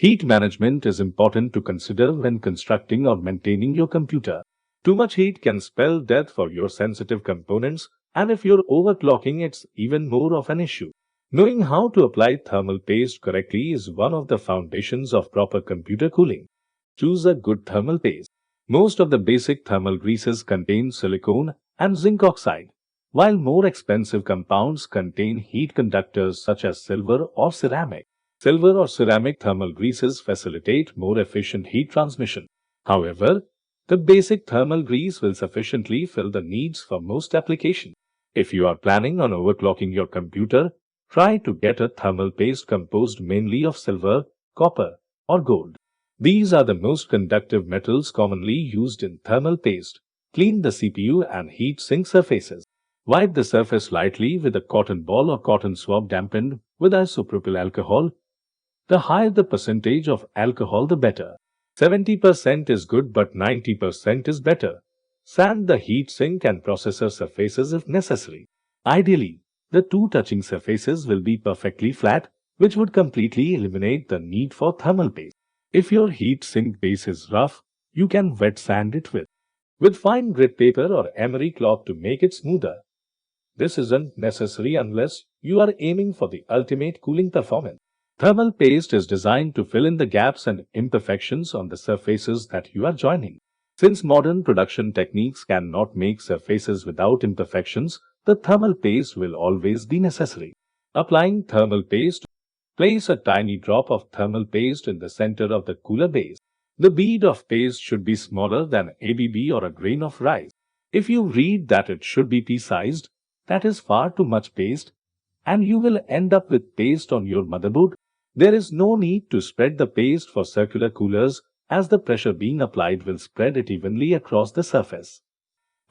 Heat management is important to consider when constructing or maintaining your computer. Too much heat can spell death for your sensitive components, and if you're overclocking, it's even more of an issue. Knowing how to apply thermal paste correctly is one of the foundations of proper computer cooling. Choose a good thermal paste. Most of the basic thermal greases contain silicone and zinc oxide, while more expensive compounds contain heat conductors such as silver or ceramic. Silver or ceramic thermal greases facilitate more efficient heat transmission. However, the basic thermal grease will sufficiently fill the needs for most applications. If you are planning on overclocking your computer, try to get a thermal paste composed mainly of silver, copper, or gold. These are the most conductive metals commonly used in thermal paste. Clean the CPU and heat sink surfaces. Wipe the surface lightly with a cotton ball or cotton swab dampened with isopropyl alcohol. The higher the percentage of alcohol, the better. 70% is good, but 90% is better. Sand the heat sink and processor surfaces if necessary. Ideally, the two touching surfaces will be perfectly flat, which would completely eliminate the need for thermal paste. If your heat sink base is rough, you can wet sand it with fine grit paper or emery cloth to make it smoother. This isn't necessary unless you are aiming for the ultimate cooling performance. Thermal paste is designed to fill in the gaps and imperfections on the surfaces that you are joining. Since modern production techniques cannot make surfaces without imperfections, the thermal paste will always be necessary. Applying thermal paste. Place a tiny drop of thermal paste in the center of the cooler base. The bead of paste should be smaller than ABB or a grain of rice. If you read that it should be pea-sized, that is far too much paste, and you will end up with paste on your motherboard. There is no need to spread the paste for circular coolers, as the pressure being applied will spread it evenly across the surface.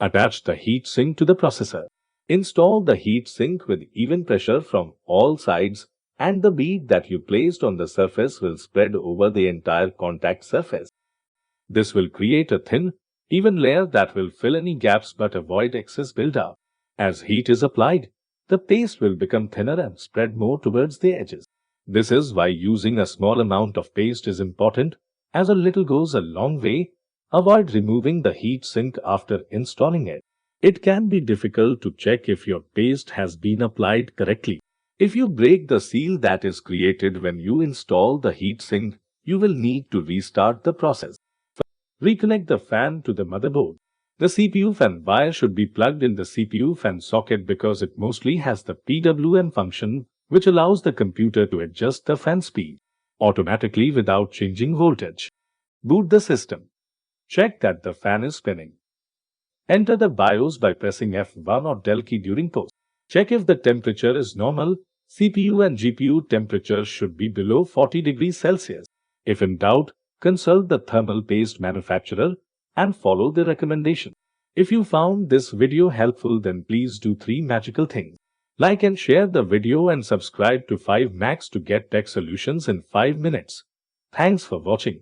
Attach the heat sink to the processor. Install the heat sink with even pressure from all sides, and the bead that you placed on the surface will spread over the entire contact surface. This will create a thin, even layer that will fill any gaps but avoid excess buildup. As heat is applied, the paste will become thinner and spread more towards the edges. This is why using a small amount of paste is important, as a little goes a long way. Avoid removing the heat sink after installing it. It can be difficult to check if your paste has been applied correctly. If you break the seal that is created when you install the heat sink, you will need to restart the process. Reconnect the fan to the motherboard. The CPU fan wire should be plugged in the CPU fan socket because it mostly has the PWM function, which allows the computer to adjust the fan speed automatically without changing voltage. Boot the system. Check that the fan is spinning. Enter the BIOS by pressing F1 or del key during post. Check if the temperature is normal. CPU and GPU temperatures should be below 40 degrees Celsius. If in doubt, consult the thermal paste manufacturer and follow the recommendation. If you found this video helpful, then please do 3 magical things. Like and share the video and subscribe to 5 Max to get tech solutions in 5 minutes. Thanks for watching.